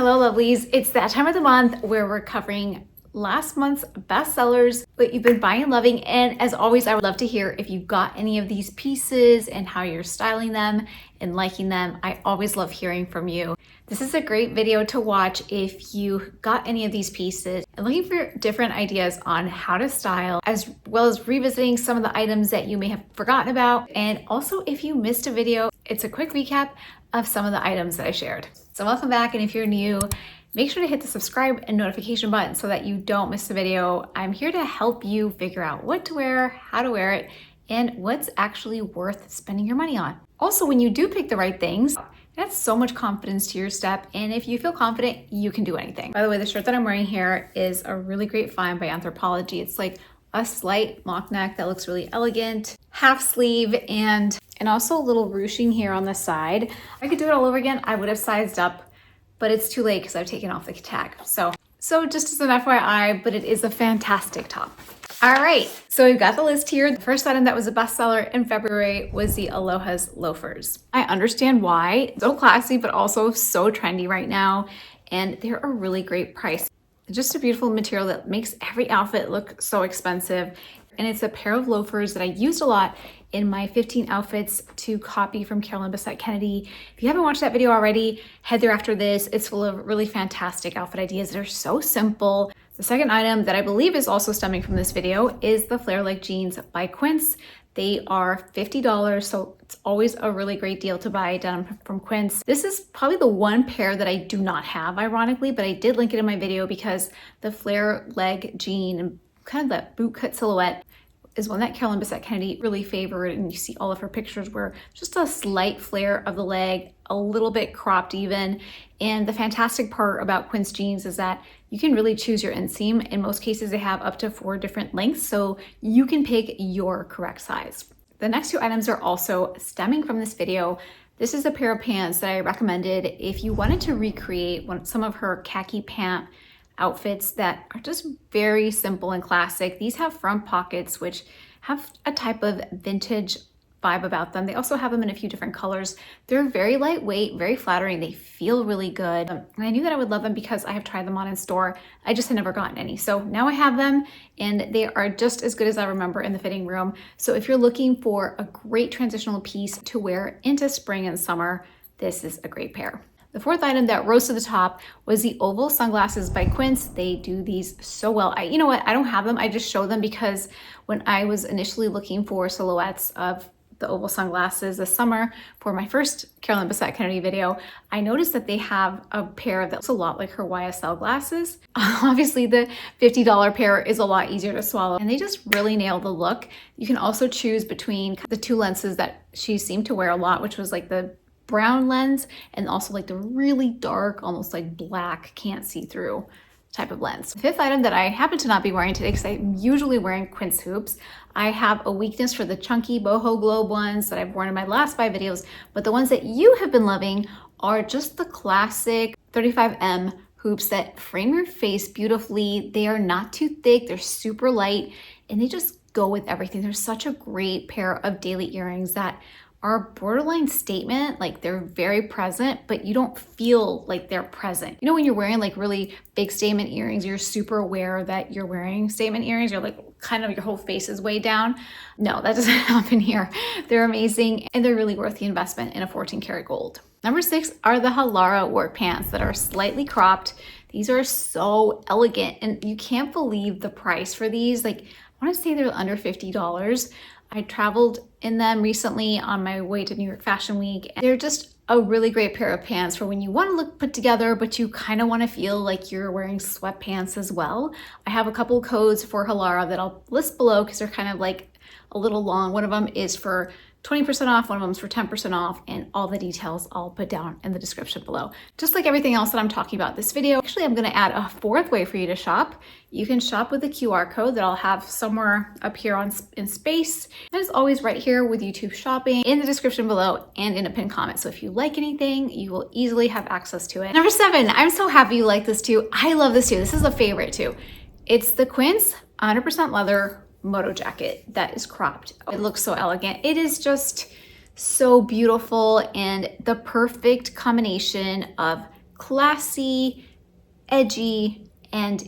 Hello lovelies, it's that time of the month where we're covering last month's bestsellers, what you've been buying and loving. And as always, I would love to hear if you got any of these pieces and how you're styling them and liking them. I always love hearing from you. This is a great video to watch if you got any of these pieces and looking for different ideas on how to style, as well as revisiting some of the items that you may have forgotten about. And also if you missed a video, it's a quick recap of some of the items that I shared. So welcome back, and if you're new, make sure to hit the subscribe and notification button so that you don't miss a video. I'm here to help you figure out what to wear, how to wear it, and what's actually worth spending your money on. Also, when you do pick the right things, that's so much confidence to your step, and if you feel confident, you can do anything. By the way, the shirt that I'm wearing here is a really great find by Anthropologie. It's like a slight mock neck that looks really elegant, half sleeve, and also a little ruching here on the side. If I could do it all over again, I would have sized up, but it's too late because I've taken off the tag. So just as an FYI, but it is a fantastic top. All right, so we've got the list here. The first item that was a bestseller in February was the Aloha's Loafers. I understand why. So classy, but also so trendy right now, and they're a really great price. Just a beautiful material that makes every outfit look so expensive. And it's a pair of loafers that I used a lot in my 15 outfits to copy from Carolyn Bessette Kennedy. If you haven't watched that video already, head there after this. It's full of really fantastic outfit ideas that are so simple. The second item that I believe is also stemming from this video is the Flare Leg Jeans by QUINCE. They are $50, so it's always a really great deal to buy denim from QUINCE. This is probably the one pair that I do not have, ironically, but I did link it in my video because the flare leg jean and kind of that boot cut silhouette is one that Carolyn Bessette Kennedy really favored, and you see all of her pictures where just a slight flare of the leg, a little bit cropped even. And the fantastic part about QUINCE jeans is that you can really choose your inseam. In most cases, they have up to 4 different lengths, so you can pick your correct size. The next 2 items are also stemming from this video. This is a pair of pants that I recommended if you wanted to recreate some of her khaki pant outfits that are just very simple and classic. These have front pockets, which have a type of vintage vibe about them. They also have them in a few different colors. They're very lightweight, very flattering. They feel really good. And I knew that I would love them because I have tried them on in store. I just had never gotten any. So now I have them, and they are just as good as I remember in the fitting room. So if you're looking for a great transitional piece to wear into spring and summer, this is a great pair. The fourth item that rose to the top was the oval sunglasses by QUINCE. They do these so well. You know what? I don't have them. I just show them because when I was initially looking for silhouettes of the oval sunglasses this summer for my first Carolyn Bessette Kennedy video, I noticed that they have a pair that looks a lot like her YSL glasses. Obviously, the $50 pair is a lot easier to swallow, and they just really nail the look. You can also choose between the 2 lenses that she seemed to wear a lot, which was like the brown lens and also like the really dark, almost like black, can't see through type of lens. The fifth item that I happen to not be wearing today because I'm usually wearing QUINCE hoops. I have a weakness for the chunky boho globe ones that I've worn in my last 5 videos, but the ones that you have been loving are just the classic 35M hoops that frame your face beautifully. They are not too thick, they're super light, and they just go with everything. They're such a great pair of daily earrings that are borderline statement. Like, they're very present, but you don't feel like they're present. You know, when you're wearing like really big statement earrings, you're super aware that you're wearing statement earrings. You're like, kind of your whole face is way down. No, that doesn't happen here. They're amazing, and they're really worth the investment in a 14 karat gold. Number 6 are the Halara work pants that are slightly cropped. These are so elegant, and you can't believe the price for these. Like, I want to say they're under $50. I traveled in them recently on my way to New York Fashion Week. They're just a really great pair of pants for when you want to look put together, but you kind of want to feel like you're wearing sweatpants as well. I have a couple of codes for Halara that I'll list below because they're kind of like a little long. One of them is for 20% off, one of them is for 10% off, and all the details I'll put down in the description below. Just like everything else that I'm talking about this video. Actually, I'm gonna add a 4th way for you to shop. You can shop with the QR code that I'll have somewhere up here in space. And it's always right here with YouTube shopping in the description below and in a pinned comment. So if you like anything, you will easily have access to it. Number 7, I'm so happy you like this too. I love this too. This is a favorite too. It's the QUINCE 100% leather moto jacket that is cropped. It looks so elegant. It is just so beautiful, and the perfect combination of classy, edgy, and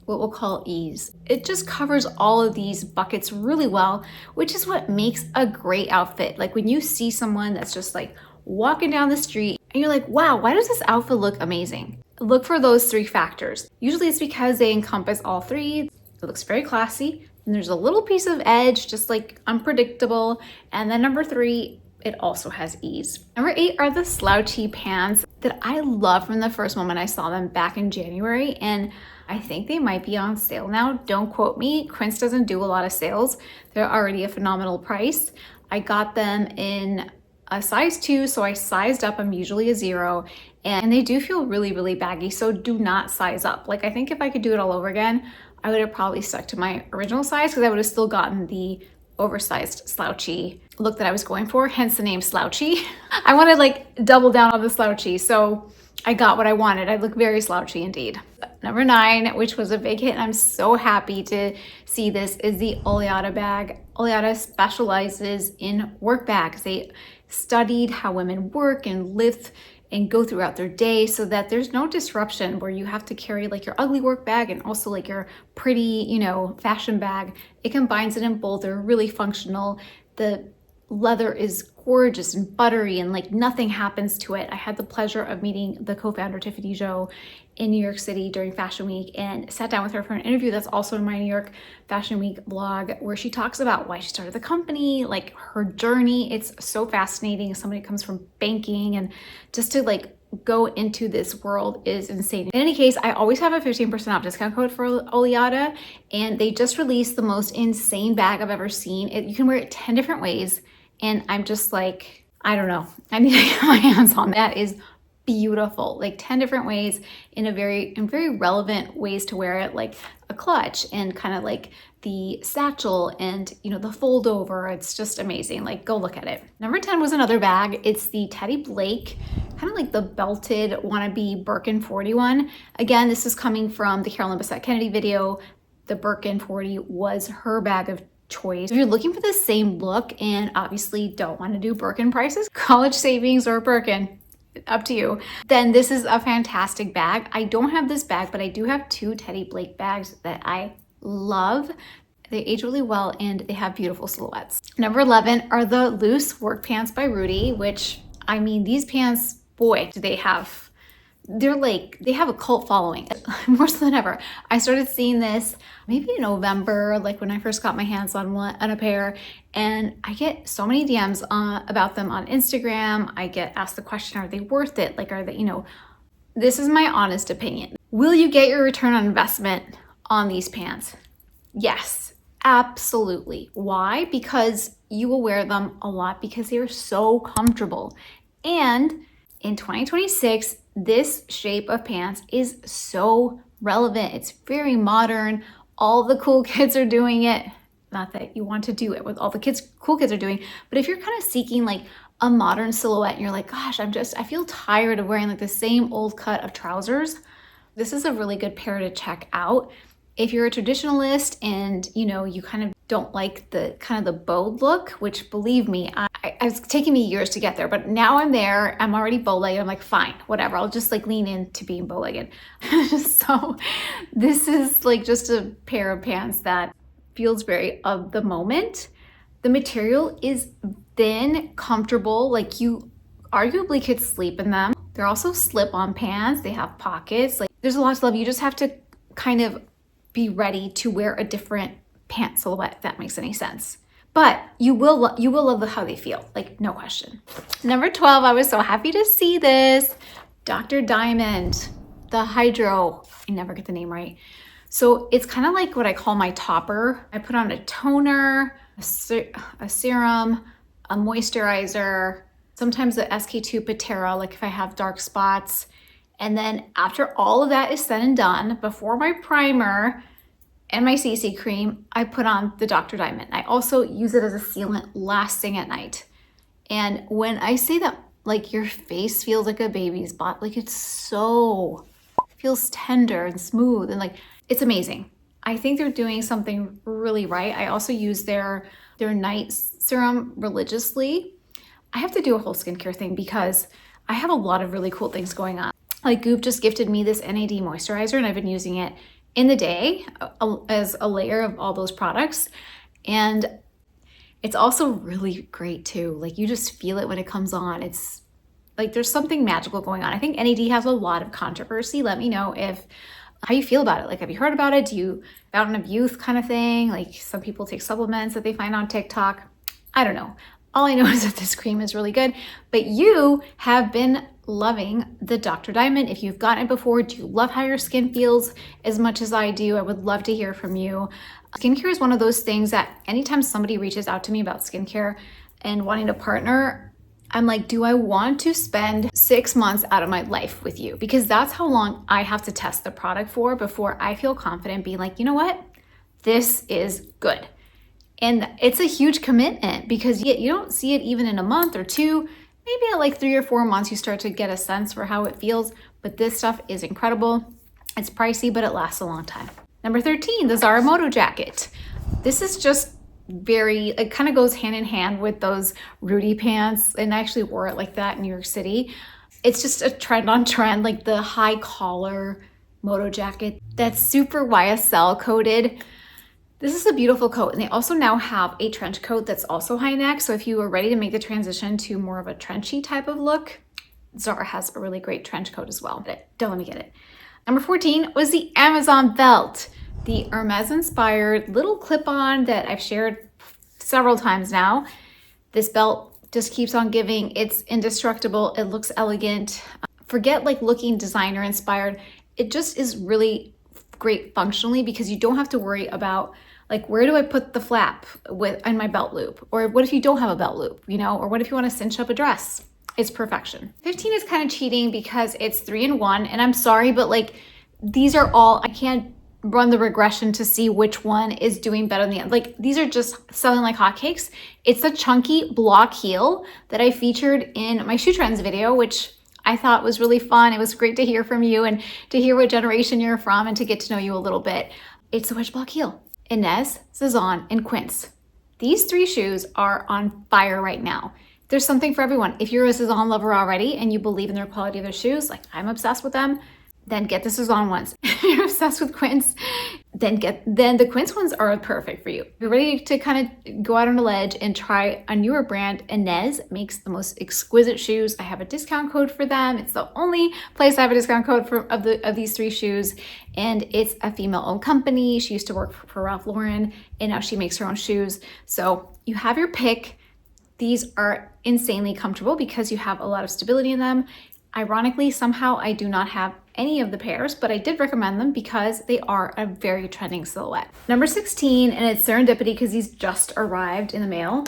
what we'll call ease. It just covers all of these buckets really well, which is what makes a great outfit. Like when you see someone that's just like walking down the street and you're like, wow, why does this outfit look amazing? Look for those three factors. Usually it's because they encompass all three. It looks very classy, and there's a little piece of edge, just like unpredictable. And then number three, it also has ease. Number 8 are the slouchy pants that I love from the first moment I saw them back in January, and I think they might be on sale now. Don't quote me. Quince doesn't do a lot of sales. They're already a phenomenal price. I got them in a size 2, so I sized up. I'm usually a 0, and they do feel really, really baggy, so do not size up. Like, I think if I could do it all over again, I would have probably stuck to my original size because I would have still gotten the oversized slouchy look that I was going for, hence the name slouchy. I wanted like double down on the slouchy, so I got what I wanted. I look very slouchy indeed. Number 9, which was a big hit, and I'm so happy to see this, is the Oleata bag. Oleata specializes in work bags. They studied how women work and live and go throughout their day so that there's no disruption where you have to carry like your ugly work bag and also like your pretty, you know, fashion bag. It combines it in both. They're really functional. The leather is gorgeous and buttery and like nothing happens to it. I had the pleasure of meeting the co-founder Tiffany Joe in New York City during Fashion Week and sat down with her for an interview that's also in my New York Fashion Week vlog, where she talks about why she started the company, like her journey. It's so fascinating. Somebody comes from banking, and just to like go into this world is insane. In any case, I always have a 15% off discount code for Oleata, and they just released the most insane bag I've ever seen. You can wear it 10 different ways, and I'm just like, I don't know. I need to get my hands on that. Is beautiful, like 10 different ways in very relevant ways to wear it, like a clutch and kind of like the satchel and, you know, the fold over. It's just amazing. Like, go look at it. Number 10 was another bag. It's the Teddy Blake, kind of like the belted wannabe Birkin 41. Again, this is coming from the Carolyn Bessette Kennedy video. The Birkin 40 was her bag of choice. If you're looking for the same look and obviously don't want to do Birkin prices, college savings or Birkin, up to you, then this is a fantastic bag. I don't have this bag, but I do have 2 Teddy Blake bags that I love. They age really well and they have beautiful silhouettes. Number 11 are the loose work pants by RUTI, which, I mean, these pants, boy, do they have, they have a cult following, more so than ever. I started seeing this maybe in November, like when I first got my hands on a pair, and I get so many DMs about them on Instagram. I get asked the question, are they worth it? Like, are they, you know, this is my honest opinion. Will you get your return on investment on these pants? Yes, absolutely. Why? Because you will wear them a lot because they are so comfortable. And in 2026, this shape of pants is so relevant. It's very modern. All the cool kids are doing it. Not that you want to do it with all the cool kids are doing, but if you're kind of seeking like a modern silhouette and you're like, gosh, I feel tired of wearing like the same old cut of trousers, this is a really good pair to check out. If you're a traditionalist and, you know, you kind of don't like the kind of the bowed look, which, believe me, it's taken me years to get there, but now I'm there. I'm already bow-legged. I'm like, fine, whatever. I'll just like lean into being bow-legged. So this is like just a pair of pants that feels very of the moment. The material is thin, comfortable. Like, you arguably could sleep in them. They're also slip-on pants. They have pockets. Like, there's a lot to love. You just have to kind of be ready to wear a different pant silhouette, if that makes any sense. But you will love how they feel, like, no question. Number 12, I was so happy to see this. Dr. Diamond, the Hydro, I never get the name right. So it's kind of like what I call my topper. I put on a toner, a serum, a moisturizer, sometimes the SK2 Patera, like if I have dark spots. And then after all of that is said and done, before my primer and my CC cream, I put on the Dr. Diamond. I also use it as a sealant last thing at night. And when I say that, like, your face feels like a baby's butt, like, it feels tender and smooth and like, it's amazing. I think they're doing something really right. I also use their night serum religiously. I have to do a whole skincare thing because I have a lot of really cool things going on. Like Goop just gifted me this NAD moisturizer and I've been using it in the day as a layer of all those products. And it's also really great too. Like you just feel it when it comes on. It's like there's something magical going on. I think NAD has a lot of controversy. Let me know how you feel about it. Like, have you heard about it? Do you fountain of youth kind of thing? Like some people take supplements that they find on TikTok. I don't know. All I know is that this cream is really good, but you have been loving the Dr. Diamond. If you've gotten it before, do you love how your skin feels as much as I do? I would love to hear from you. Skincare is one of those things that anytime somebody reaches out to me about skincare and wanting to partner, I'm like, do I want to spend 6 months out of my life with you? Because that's how long I have to test the product for before I feel confident being like, you know what? This is good. And it's a huge commitment because you don't see it even in a month or two. Maybe at like 3 or 4 months, you start to get a sense for how it feels. But this stuff is incredible. It's pricey, but it lasts a long time. Number 13, the Zara Moto jacket. This is just it kind of goes hand in hand with those RUTI pants. And I actually wore it like that in New York City. It's just a trend on trend, like the high collar Moto jacket that's super YSL coated. This is a beautiful coat, and they also now have a trench coat that's also high neck. So if you are ready to make the transition to more of a trenchy type of look, Zara has a really great trench coat as well. But don't let me get it. Number 14 was the Amazon belt, the Hermes inspired little clip-on that I've shared several times now. This belt just keeps on giving. It's indestructible. It looks elegant. Forget like looking designer inspired. It just is really great functionally because you don't have to worry about like, where do I put the flap in my belt loop? Or what if you don't have a belt loop, or what if you want to cinch up a dress? It's perfection. 15 is kind of cheating because it's 3-in-1, and I'm sorry, but like these are all, I can't run the regression to see which one is doing better than the other. Like these are just selling like hotcakes. It's a chunky block heel that I featured in my shoe trends video, which I thought was really fun. It was great to hear from you and to hear what generation you're from and to get to know you a little bit. It's a wedge block heel. Inez, Cezanne, and Quince. These 3 shoes are on fire right now. There's something for everyone. If you're a Cezanne lover already and you believe in their quality of their shoes, like I'm obsessed with them, then get the Cezanne ones. If you're obsessed with Quince, then the Quince ones are perfect for you. If you're ready to kind of go out on a ledge and try a newer brand, Inez makes the most exquisite shoes. I have a discount code for them. It's the only place I have a discount code of these 3 shoes. And it's a female-owned company. She used to work for Ralph Lauren and now she makes her own shoes. So you have your pick. These are insanely comfortable because you have a lot of stability in them. Ironically, somehow I do not have any of the pairs, but I did recommend them because they are a very trending silhouette. Number 16, and it's serendipity because these just arrived in the mail.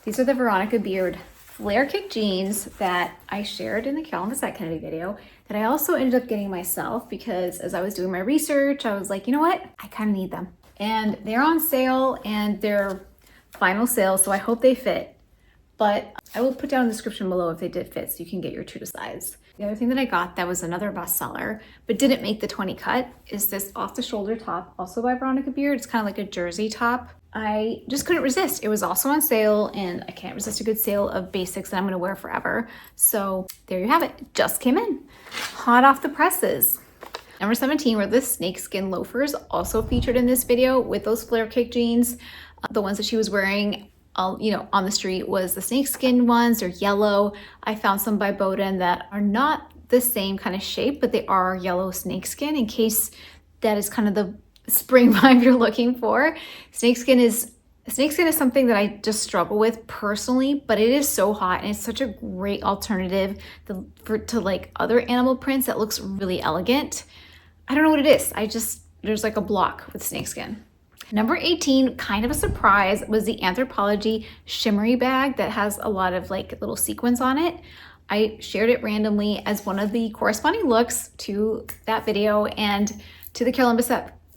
These are the Veronica Beard flare kick jeans that I shared in the Calvin Kennedy video that I also ended up getting myself because as I was doing my research, I was like, you know what? I kind of need them. And they're on sale and they're final sale, so I hope they fit. But I will put down in the description below if they did fit so you can get your true to size. The other thing that I got that was another bestseller, but didn't make the 20 cut, is this off-the-shoulder top, also by Veronica Beard. It's kind of like a jersey top. I just couldn't resist. It was also on sale, and I can't resist a good sale of basics that I'm gonna wear forever. So there you have it. It just came in. Hot off the presses. Number 17 were the snakeskin loafers, also featured in this video with those flare kick jeans. The ones that she was wearing on the street was the snakeskin ones. They're yellow. I found some by Boden that are not the same kind of shape, but they are yellow snakeskin in case that is kind of the spring vibe you're looking for. Snakeskin is something that I just struggle with personally, but it is so hot and it's such a great alternative to like other animal prints that looks really elegant. I don't know what it is. There's like a block with snakeskin. Number 18, kind of a surprise, was the Anthropologie shimmery bag that has a lot of like little sequins on it. I shared it randomly as one of the corresponding looks to that video and to the Carolyn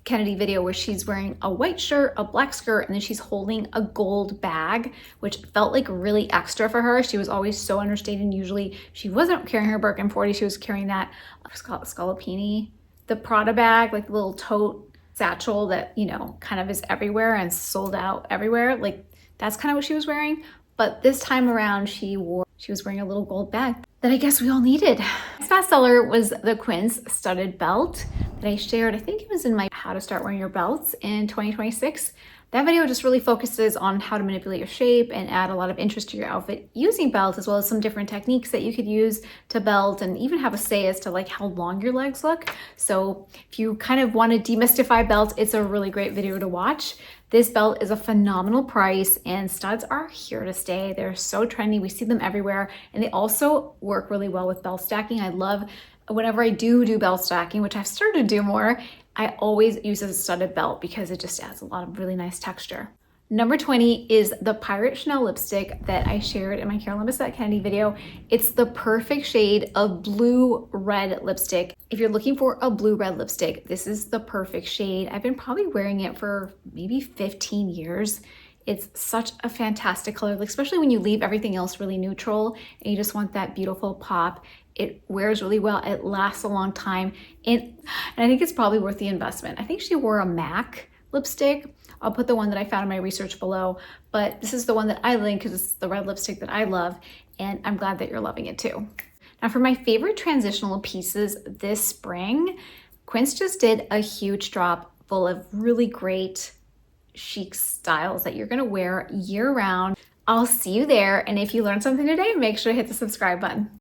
Kennedy video where she's wearing a white shirt, a black skirt, and then she's holding a gold bag, which felt like really extra for her. She was always so understated, and usually she wasn't carrying her Birkin 40, she was carrying that Scalapini, the Prada bag, like the little tote satchel that, kind of is everywhere and sold out everywhere. Like that's kind of what she was wearing. But this time around she was wearing a little gold bag. that I guess we all needed. This bestseller was the QUINCE studded belt that I shared. I think it was in my How to Start Wearing Your Belts in 2026. That video just really focuses on how to manipulate your shape and add a lot of interest to your outfit using belt, as well as some different techniques that you could use to belt, and even have a say as to like how long your legs look. So if you kind of want to demystify belts, it's a really great video to watch. This belt is a phenomenal price, and studs are here to stay. They're so trendy. We see them everywhere, and they also work really well with belt stacking. I love whenever I do belt stacking, which I've started to do more, I always use a studded belt because it just adds a lot of really nice texture. Number 20 is the Pirate Chanel lipstick that I shared in my Carolyn Bessette Kennedy video. It's the perfect shade of blue-red lipstick. If you're looking for a blue-red lipstick, this is the perfect shade. I've been probably wearing it for maybe 15 years. It's such a fantastic color, especially when you leave everything else really neutral and you just want that beautiful pop. It wears really well, it lasts a long time, and I think it's probably worth the investment. I think she wore a MAC lipstick. I'll put the one that I found in my research below, but this is the one that I link because it's the red lipstick that I love, and I'm glad that you're loving it too. Now for my favorite transitional pieces this spring, QUINCE just did a huge drop full of really great chic styles that you're gonna wear year round. I'll see you there, and if you learned something today, make sure to hit the subscribe button.